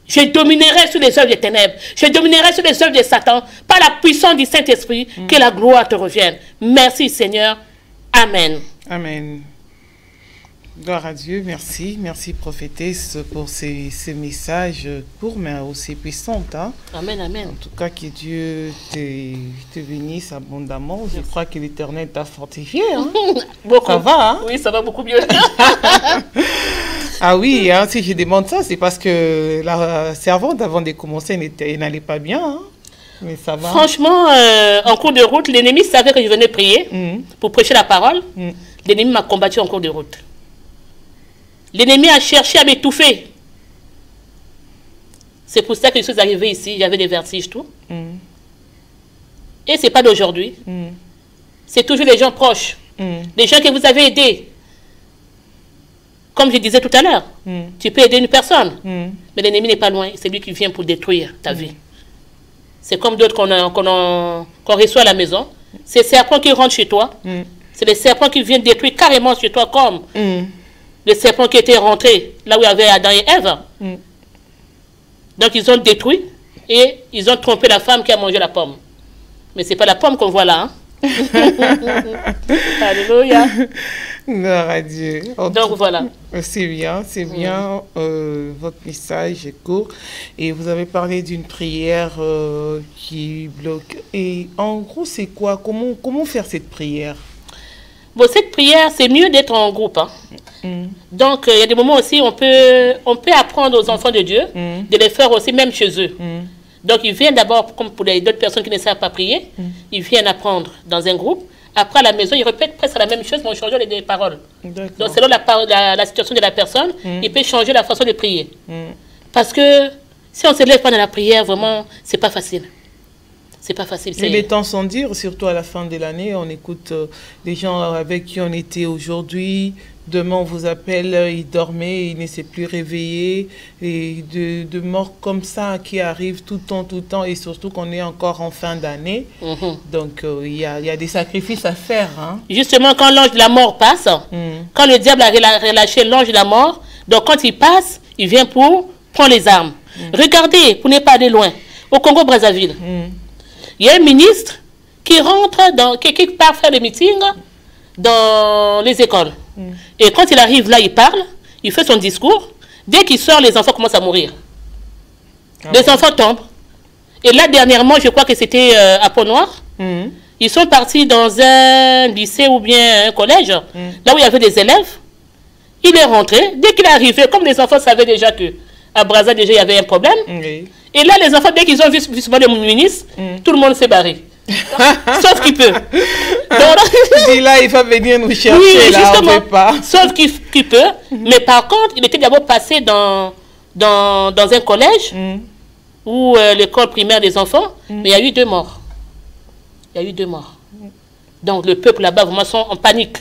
Je dominerai sur les œuvres des ténèbres. Je dominerai sur les œuvres de Satan par la puissance du Saint-Esprit. Que la gloire te revienne. Merci, Seigneur. Amen. Amen. Gloire à Dieu. Merci. Merci, prophétesse, pour ces messages courts, mais aussi puissants. Hein? Amen, amen. En tout cas, que Dieu te bénisse abondamment. Je crois que l'Éternel t'a fortifié. Hein? Beaucoup. Ça va, hein? Oui, ça va beaucoup mieux. Ah oui, hein, si je demande ça, c'est parce que la servante, avant de commencer, n'allait pas bien. Hein. Mais ça va. Franchement, en cours de route, l'ennemi savait que je venais prier pour prêcher la parole. L'ennemi m'a combattu en cours de route. L'ennemi a cherché à m'étouffer. C'est pour ça que je suis arrivée ici. J'avais des vertiges, tout. Et ce n'est pas d'aujourd'hui. C'est toujours les gens proches. Les gens que vous avez aidés. Comme je disais tout à l'heure, tu peux aider une personne. Mais l'ennemi n'est pas loin. C'est lui qui vient pour détruire ta vie. C'est comme d'autres qu'on reçoit à la maison. C'est les serpents qui rentrent chez toi. C'est les serpents qui viennent détruire carrément chez toi, comme le serpent qui était rentré là où il y avait Adam et Ève. Donc ils ont détruit et ils ont trompé la femme qui a mangé la pomme. Mais ce n'est pas la pomme qu'on voit là. Hein? Alléluia. Gloire à Dieu. Donc voilà. C'est bien, votre message est court. Et vous avez parlé d'une prière qui bloque. Et en gros, c'est quoi? Comment faire cette prière? Bon, cette prière, c'est mieux d'être en groupe. Hein. Donc, il y a des moments aussi, on peut apprendre aux enfants de Dieu de les faire aussi, même chez eux. Donc, ils viennent d'abord, comme pour d'autres personnes qui ne savent pas prier, ils viennent apprendre dans un groupe. Après, à la maison, ils répètent presque la même chose, mais en changeant les paroles. Donc, selon la situation de la personne, il peut changer la façon de prier. Parce que si on ne se lève pas dans la prière, vraiment, c'est pas facile. C'est pas facile. Mais les temps sont durs, surtout à la fin de l'année. On écoute les gens avec qui on était aujourd'hui. Demain, on vous appelle, ils dormaient, ils ne s'est plus réveillés. Et de morts comme ça qui arrivent tout le temps. Et surtout qu'on est encore en fin d'année. Donc, il y a des sacrifices à faire. Hein. Justement, quand l'ange de la mort passe, quand le diable a relâché l'ange de la mort, donc quand il passe, il vient pour prendre les armes. Regardez, pour ne pas aller loin, au Congo-Brazzaville. Il y a un ministre qui rentre, qui part faire des meetings dans les écoles. Et quand il arrive là, il parle, il fait son discours. Dès qu'il sort, les enfants commencent à mourir. Les enfants tombent. Et là, dernièrement, je crois que c'était à Pont-Noir. Ils sont partis dans un lycée ou bien un collège, là où il y avait des élèves. Il est rentré. Dès qu'il est arrivé, comme les enfants savaient déjà qu'à Brazza, déjà, il y avait un problème. Et là, les enfants, dès qu'ils ont vu le ministre, tout le monde s'est barré. Sauf qu'il peut. Donc, là, il va venir nous chercher. Oui, là, justement. on peut pas. Sauf qu'il peut. Mais par contre, il était d'abord passé dans un collège ou l'école primaire des enfants. Mais il y a eu 2 morts. Il y a eu 2 morts. Donc, le peuple là-bas, vraiment, sont en panique.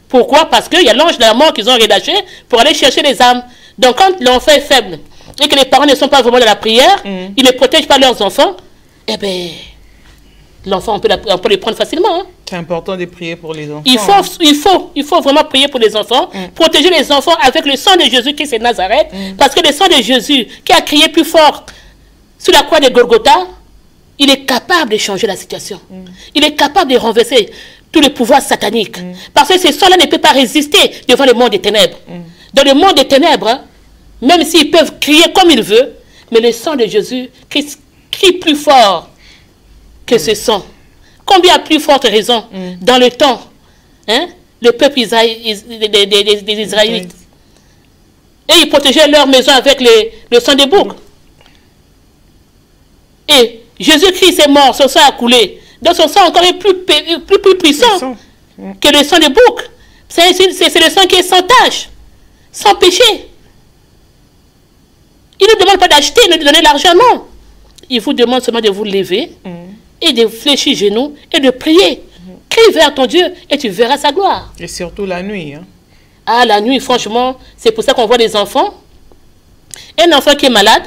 Pourquoi? Parce qu'il y a l'ange de la mort qu'ils ont relâché pour aller chercher les âmes. Donc, quand l'enfant est faible et que les parents ne sont pas vraiment dans la prière, ils ne protègent pas leurs enfants, eh bien, l'enfant, on peut les prendre facilement. Hein. C'est important de prier pour les enfants. Il faut vraiment prier pour les enfants, protéger les enfants avec le sang de Jésus qui est Nazareth, parce que le sang de Jésus qui a crié plus fort sur la croix de Golgotha, il est capable de changer la situation. Il est capable de renverser tout le pouvoir satanique. Parce que ce sang-là ne peut pas résister devant le monde des ténèbres. Dans le monde des ténèbres, hein, même s'ils peuvent crier comme ils veulent, mais le sang de Jésus crie plus fort que ce sang. Combien plus forte raison dans le temps, hein, le peuple des Israélites. Et ils protégeaient leur maison avec le sang des boucs. Et Jésus-Christ est mort, son sang a coulé. Donc son sang encore est plus puissant que le sang des boucs. C'est le sang qui est sans tache, sans péché. Il ne demande pas d'acheter, de donner l'argent, non. Il vous demande seulement de vous lever et de fléchir genoux et de prier. Crie vers ton Dieu et tu verras sa gloire. Et surtout la nuit. Hein. Ah, la nuit, franchement, c'est pour ça qu'on voit des enfants. Un enfant qui est malade,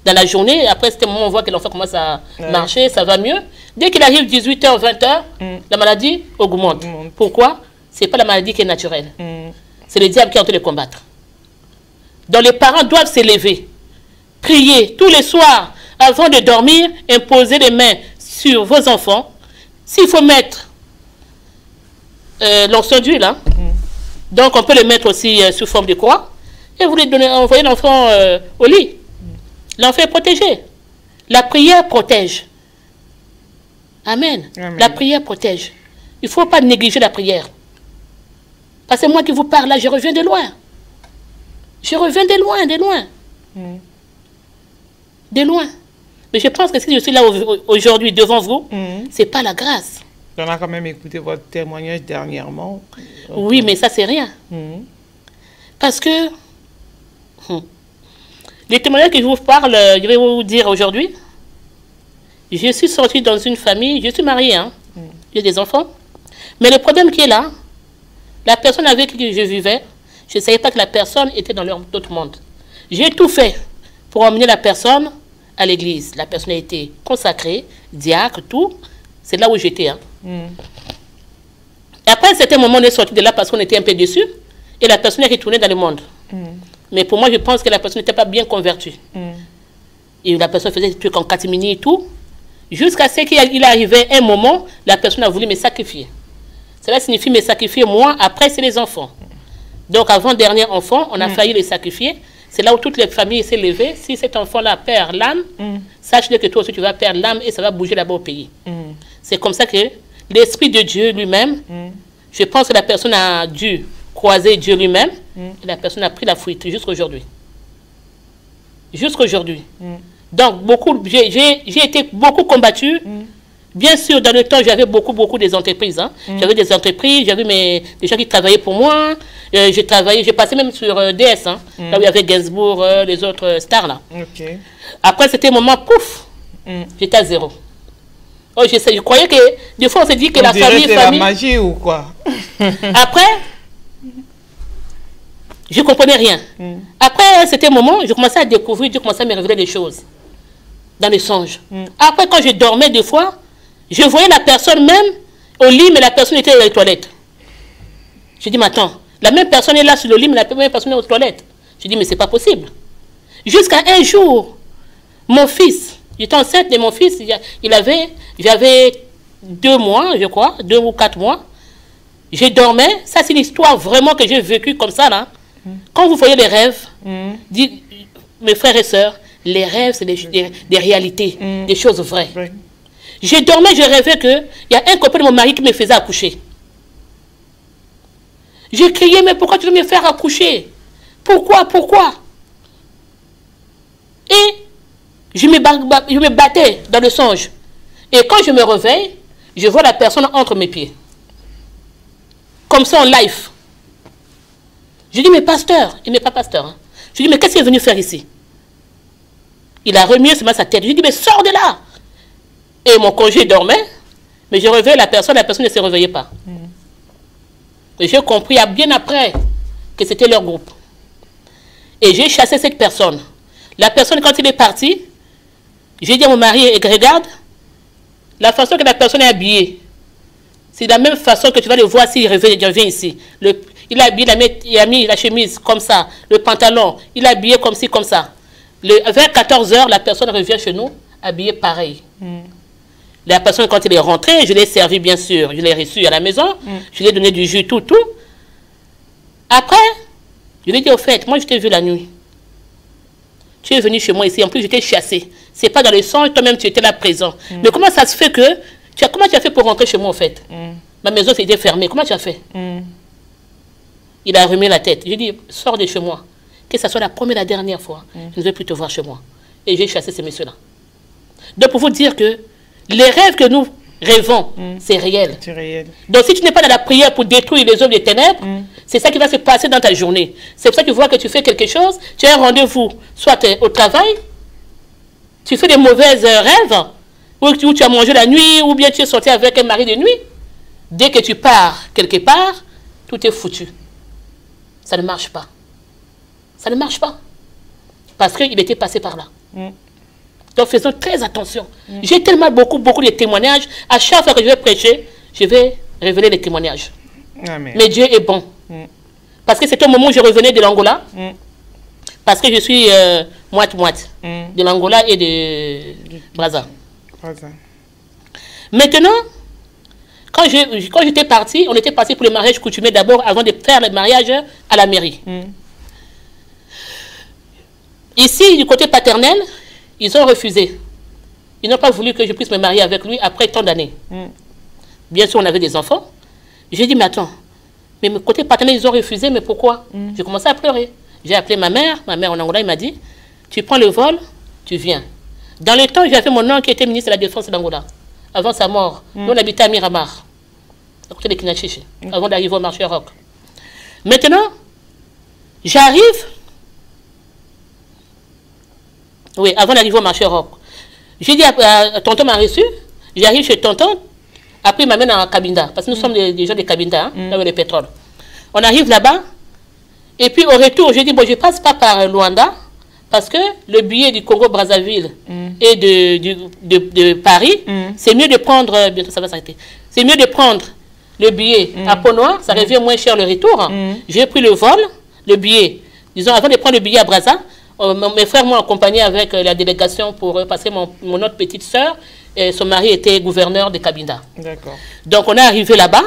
dans la journée, après ce moment, on voit que l'enfant commence à marcher, ça va mieux. Dès qu'il arrive 18h, 20h, la maladie augmente. Pourquoi? Ce n'est pas la maladie qui est naturelle. C'est le diable qui est en train de combattre. Donc les parents doivent se lever, prier tous les soirs, avant de dormir, imposer les mains sur vos enfants. S'il faut mettre l'onction d'huile, hein, donc on peut le mettre aussi sous forme de croix, et vous envoyez l'enfant au lit. L'enfant est protégé. La prière protège. Amen. Amen. La prière protège. Il ne faut pas négliger la prière. Parce que moi qui vous parle là, je reviens de loin. Je reviens de loin, de loin. De loin. Mais je pense que si je suis là aujourd'hui devant vous, c'est pas la grâce. On a quand même écouté votre témoignage dernièrement. Oui, mais ça, c'est rien. Parce que les témoignages que je vous parle, je vais vous dire aujourd'hui, je suis sortie dans une famille, je suis mariée, hein, j'ai des enfants. Mais le problème qui est là, la personne avec qui je vivais, je ne savais pas que la personne était dans l'autre monde. J'ai tout fait pour emmener la personne à l'église. La personne a été consacrée, diacre, tout. C'est là où j'étais. Hein. Et après un certain moment, on est sorti de là parce qu'on était un peu déçus. Et la personne est retournée dans le monde. Mais pour moi, je pense que la personne n'était pas bien convertie. Et la personne faisait des trucs en catimini et tout. Jusqu'à ce qu'il arrivait un moment, la personne a voulu me sacrifier. Cela signifie me sacrifier moi, après c'est les enfants. Donc avant dernier enfant, on a failli les sacrifier. C'est là où toutes les familles s'est levées. Si cet enfant-là perd l'âme, sache-le que toi aussi tu vas perdre l'âme et ça va bouger là-bas au pays. C'est comme ça que l'Esprit de Dieu lui-même, je pense que la personne a dû croiser Dieu lui-même et la personne a pris la fuite jusqu'à aujourd'hui. Jusqu'à aujourd'hui. Donc j'ai été beaucoup combattue. Bien sûr, dans le temps, j'avais beaucoup des entreprises. Hein. J'avais des entreprises, j'avais des gens qui travaillaient pour moi. J'ai passé même sur DS, hein, là où il y avait Gainsbourg, les autres stars là. Après, c'était un moment, pouf, j'étais à zéro. Oh, je croyais que, des fois, on s'est dit que la famille... C'est la magie ou quoi? Après, je ne comprenais rien. Après, c'était un moment, je commençais à découvrir, Dieu commençait à me révéler des choses dans les songes. Après, quand je dormais, des fois, je voyais la personne même au lit, mais la personne était dans les toilettes. Je dis, mais attends, la même personne est là sur le lit, mais la même personne est aux toilettes. Je dis, mais c'est pas possible. Jusqu'à un jour, mon fils, j'étais enceinte de mon fils, j'avais 2 mois, je crois, 2 ou 4 mois. Je dormais, ça c'est l'histoire vraiment que j'ai vécue comme ça, là. Quand vous voyez les rêves, dites, mes frères et sœurs, les rêves, c'est des réalités, des choses vraies. Je dormais, je rêvais qu'il y a un copain de mon mari qui me faisait accoucher. Je criais, mais pourquoi tu veux me faire accoucher? Pourquoi? Et je me battais dans le songe. Et quand je me réveille, je vois la personne entre mes pieds. Comme ça en live. Je dis, mais pasteur, il n'est pas pasteur. Hein. Je dis, mais qu'est-ce qu'il est venu faire ici? Il a remué sur sa tête. Je dis, mais sors de là! Et mon congé dormait, mais je réveillais la personne ne se réveillait pas. Et j'ai compris bien après que c'était leur groupe. Et j'ai chassé cette personne. La personne, quand il est parti, j'ai dit à mon mari, regarde, la façon que la personne est habillée, c'est la même façon que tu vas le voir s'il revient ici. Il est habillé, il a mis la chemise comme ça, le pantalon, il est habillé comme ci, comme ça. Vers 14 h, la personne revient chez nous, habillée pareil. La personne, quand il est rentré, je l'ai servi, bien sûr. Je l'ai reçu à la maison. Je lui ai donné du jus, tout. Après, je lui ai dit, au fait, moi, je t'ai vu la nuit. Tu es venu chez moi ici. En plus, je t'ai chassé. C'est pas dans le sang, toi-même, tu étais là présent. Mais comment ça se fait que... Comment tu as fait pour rentrer chez moi, au fait? Ma maison était fermée. Comment tu as fait? Il a remis la tête. J'ai dit, sors de chez moi. Que ce soit la première et la dernière fois. Je ne veux plus te voir chez moi. Et j'ai chassé ces messieurs-là. Donc, pour vous dire que les rêves que nous rêvons, c'est réel. Donc, si tu n'es pas dans la prière pour détruire les œuvres des ténèbres, c'est ça qui va se passer dans ta journée. C'est pour ça que tu vois que tu fais quelque chose, tu as un rendez-vous, soit au travail, tu fais des mauvaises rêves, ou tu as mangé la nuit, ou bien tu es sorti avec un mari de nuit. Dès que tu pars quelque part, tout est foutu. Ça ne marche pas. Ça ne marche pas. Parce qu'il était passé par là. Donc faisons très attention. J'ai tellement beaucoup de témoignages. À chaque fois que je vais prêcher, je vais révéler les témoignages. Amen. Mais Dieu est bon. Parce que c'est un moment où je revenais de l'Angola. Parce que je suis moite-moite. De l'Angola et de Brazza. Maintenant, quand j'étais parti, on était parti pour le mariage coutumier d'abord avant de faire le mariage à la mairie. Ici, du côté paternel, ils ont refusé. Ils n'ont pas voulu que je puisse me marier avec lui après tant d'années. Bien sûr, on avait des enfants. J'ai dit, mais attends, mais côté paternel, ils ont refusé, mais pourquoi? J'ai commencé à pleurer. J'ai appelé ma mère en Angola, il m'a dit, tu prends le vol, tu viens. Dans le temps, j'avais mon oncle qui était ministre de la Défense d'Angola. Avant sa mort, nous on habitait à Miramar, à côté de Kinachiche, avant d'arriver au marché Rock. Maintenant, j'arrive, oui, avant d'arriver au marché Rock. J'ai dit tonton m'a reçu, j'arrive chez tonton, après il m'amène à Cabinda, parce que nous sommes des gens de Cabinda, hein, là où il y a le pétrole. On arrive là-bas, et puis au retour, j'ai dit, bon, je ne passe pas par Luanda, parce que le billet du Congo-Brazzaville et de Paris, c'est mieux de prendre, bientôt ça va s'arrêter, c'est mieux de prendre le billet à Pont-Noir, ça revient moins cher le retour. J'ai pris le vol, le billet, disons, avant de prendre le billet à Brazza, mes frères m'ont accompagné avec la délégation pour passer mon autre petite soeur, et son mari était gouverneur de Cabinda. D'accord. Donc on est arrivé là-bas,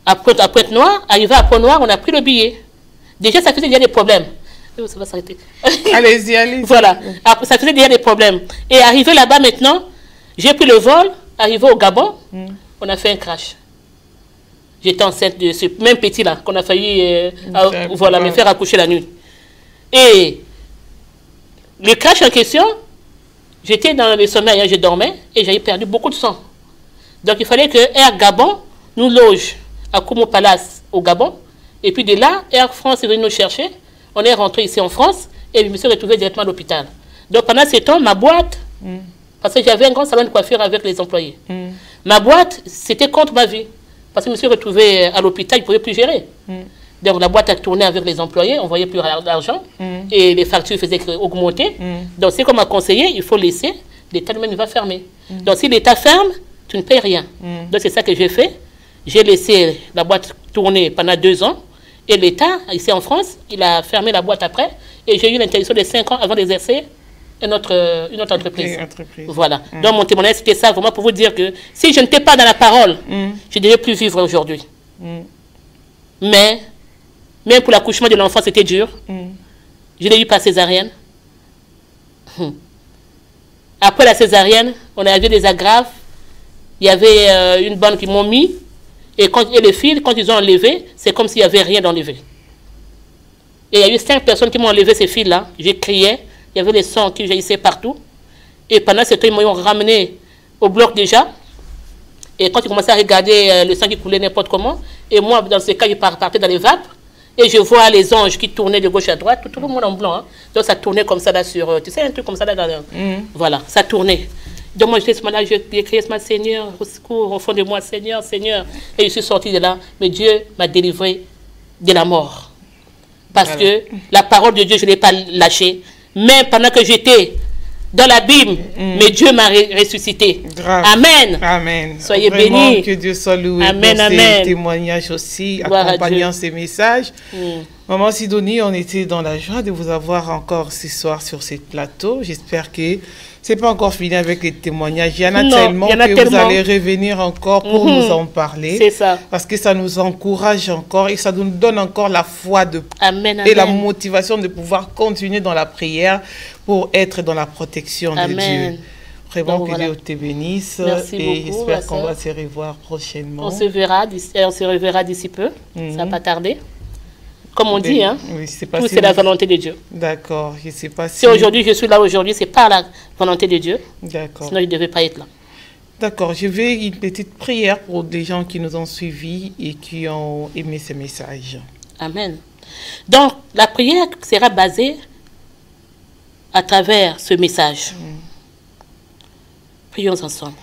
à Pointe-Noire, arrivé à Pont-Noir, on a pris le billet. Déjà, ça faisait déjà des problèmes. Ça va s'arrêter. Allez-y, allez-y. Voilà, ça faisait déjà des problèmes. Et arrivé là-bas maintenant, j'ai pris le vol, arrivé au Gabon, on a fait un crash. J'étais enceinte de ce même petit-là, qu'on a failli voilà, me faire accoucher la nuit. Et le crash en question, j'étais dans le sommeil, hein, je dormais, et j'avais perdu beaucoup de sang. Donc il fallait que Air Gabon nous loge à Koumou Palace au Gabon. Et puis de là, Air France est venu nous chercher. On est rentré ici en France, et je me suis retrouvé directement à l'hôpital. Donc pendant ce temps, ma boîte, parce que j'avais un grand salon de coiffure avec les employés, ma boîte, c'était contre ma vie. Parce que je me suis retrouvé à l'hôpital, je ne pouvais plus gérer. Donc la boîte a tourné avec les employés, on ne voyait plus d'argent, et les factures faisaient augmenter. Donc c'est comme m'a conseillé, il faut laisser, l'État lui-même va fermer. Donc si l'État ferme, tu ne payes rien. Donc c'est ça que j'ai fait. J'ai laissé la boîte tourner pendant 2 ans, et l'État, ici en France, il a fermé la boîte après, et j'ai eu l'interdiction de 5 ans avant d'exercer une autre entreprise. Voilà. Donc mon témoignage, c'était ça, vraiment pour vous dire que si je n'étais pas dans la parole, je ne devais plus vivre aujourd'hui. Mais, même pour l'accouchement de l'enfant, c'était dur. Je l'ai eu par césarienne. Après la césarienne, on a vu des agrafes. Il y avait une bande qui m'ont mis. Et les fils, quand ils ont enlevé, c'est comme s'il n'y avait rien d'enlevé. Et il y a eu 5 personnes qui m'ont enlevé ces fils-là. J'ai crié. Il y avait les sangs qui jaillissaient partout. Et pendant ce temps, ils m'ont ramené au bloc déjà. Et quand ils commençaient à regarder le sang qui coulait n'importe comment, et moi, dans ce cas, je partais dans les vapes. Et je vois les anges qui tournaient de gauche à droite, tout le monde en blanc. Hein. Donc ça tournait comme ça là sur, tu sais, un truc comme ça là. Voilà, ça tournait. Donc moi, j'étais ce moment-là, j'ai crié ce matin, Seigneur, au secours, au fond de moi, Seigneur, Seigneur. Et je suis sorti de là, mais Dieu m'a délivré de la mort. Parce que la parole de Dieu, je ne l'ai pas lâchée. Même pendant que j'étais dans l'abîme, mais Dieu m'a ressuscité. Grave. Amen. Amen. Soyez vraiment, bénis. Que Dieu soit loué Amen, pour amen. ces témoignages aussi, Gloire accompagnant ces messages. Maman Sidonie, on était dans la joie de vous avoir encore ce soir sur ce plateau. J'espère que c'est pas encore fini avec les témoignages. Il y en a tellement que vous allez revenir encore pour nous en parler. C'est ça. Parce que ça nous encourage encore et ça nous donne encore la foi et la motivation de pouvoir continuer dans la prière pour être dans la protection de Dieu. Vraiment que Dieu te bénisse. Merci et beaucoup, j'espère qu'on va se revoir prochainement. On se reverra d'ici peu. Ça va pas tarder. Comme on dit, hein, oui, tout c'est la volonté de Dieu. D'accord, je sais pas si aujourd'hui je suis là aujourd'hui, c'est pas la volonté de Dieu. D'accord. Sinon, je ne devais pas être là. D'accord, je vais une petite prière pour des gens qui nous ont suivis et qui ont aimé ce message. Amen. Donc, la prière sera basée à travers ce message. Prions ensemble.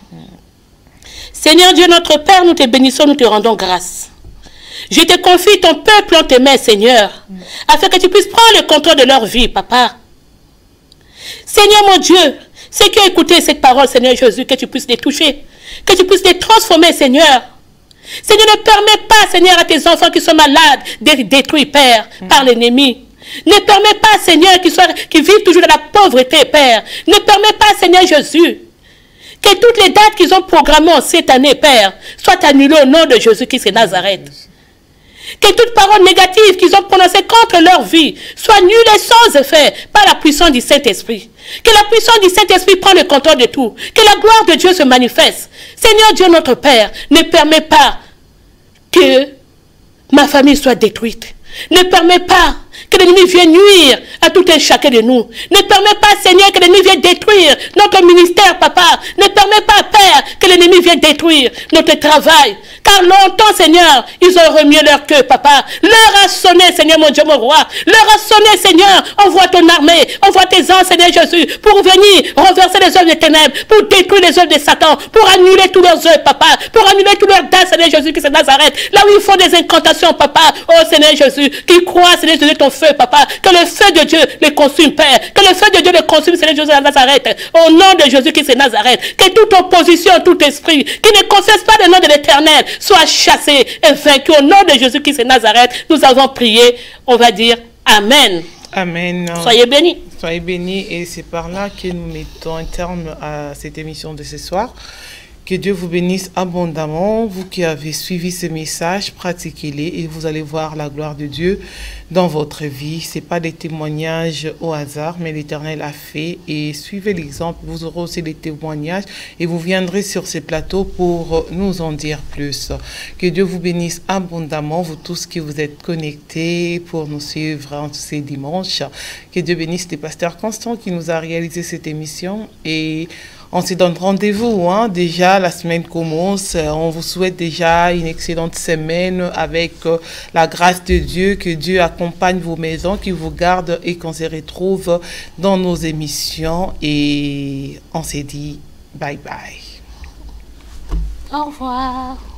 Seigneur Dieu, notre Père, nous te bénissons, nous te rendons grâce. Je te confie ton peuple en tes mains, Seigneur, afin que tu puisses prendre le contrôle de leur vie, Papa. Seigneur mon Dieu, ceux qui ont écouté cette parole, Seigneur Jésus, que tu puisses les toucher, que tu puisses les transformer, Seigneur. Seigneur, ne permets pas, Seigneur, à tes enfants qui sont malades d'être détruits, Père, par l'ennemi. Ne permets pas, Seigneur, qu'ils vivent toujours dans la pauvreté, Père. Ne permets pas, Seigneur Jésus, que toutes les dates qu'ils ont programmées cette année, Père, soient annulées au nom de Jésus-Christ de Nazareth. Que toute parole négative qu'ils ont prononcée contre leur vie soit nulle et sans effet par la puissance du Saint-Esprit. Que la puissance du Saint-Esprit prenne le contrôle de tout. Que la gloire de Dieu se manifeste. Seigneur Dieu notre Père, ne permets pas que ma famille soit détruite. Ne permets pas que l'ennemi vienne nuire à tout un chacun de nous. Ne permets pas, Seigneur, que l'ennemi vienne détruire notre ministère, papa. Ne permets pas, Père, que l'ennemi vienne détruire notre travail. Car longtemps, Seigneur, ils ont remué leur queue, papa. L'heure a sonné, Seigneur, mon Dieu, mon roi. L'heure a sonné, Seigneur. Envoie ton armée, envoie tes anges, Seigneur Jésus, pour venir renverser les œuvres des ténèbres, pour détruire les œuvres de Satan, pour annuler tous leurs œuvres, papa, pour annuler tous leurs dents, Seigneur Jésus, qui c'est Nazareth. Là où ils font des incantations, papa, oh Seigneur Jésus, qui croient, Seigneur Jésus, ton feu, papa, que le feu de Dieu les consume, Père, que le feu de Dieu les consume, Seigneur Jésus de Nazareth, au nom de Jésus qui c'est Nazareth, que toute opposition, tout esprit qui ne confesse pas le nom de l'Éternel soit chassé et vaincu au nom de Jésus qui c'est Nazareth. Nous avons prié, on va dire Amen. Amen. Soyez bénis. Soyez bénis, et c'est par là que nous mettons un terme à cette émission de ce soir. Que Dieu vous bénisse abondamment. Vous qui avez suivi ce message, pratiquez-les et vous allez voir la gloire de Dieu dans votre vie. Ce n'est pas des témoignages au hasard, mais l'Éternel a fait. Et suivez l'exemple, vous aurez aussi des témoignages et vous viendrez sur ces plateaux pour nous en dire plus. Que Dieu vous bénisse abondamment, vous tous qui vous êtes connectés pour nous suivre en ces dimanches. Que Dieu bénisse les pasteurs Constant qui nous a réalisé cette émission, et on se donne rendez-vous, déjà la semaine commence. On vous souhaite déjà une excellente semaine avec la grâce de Dieu. Que Dieu accompagne vos maisons, qu'il vous garde et qu'on se retrouve dans nos émissions. Et on s'est dit bye bye. Au revoir.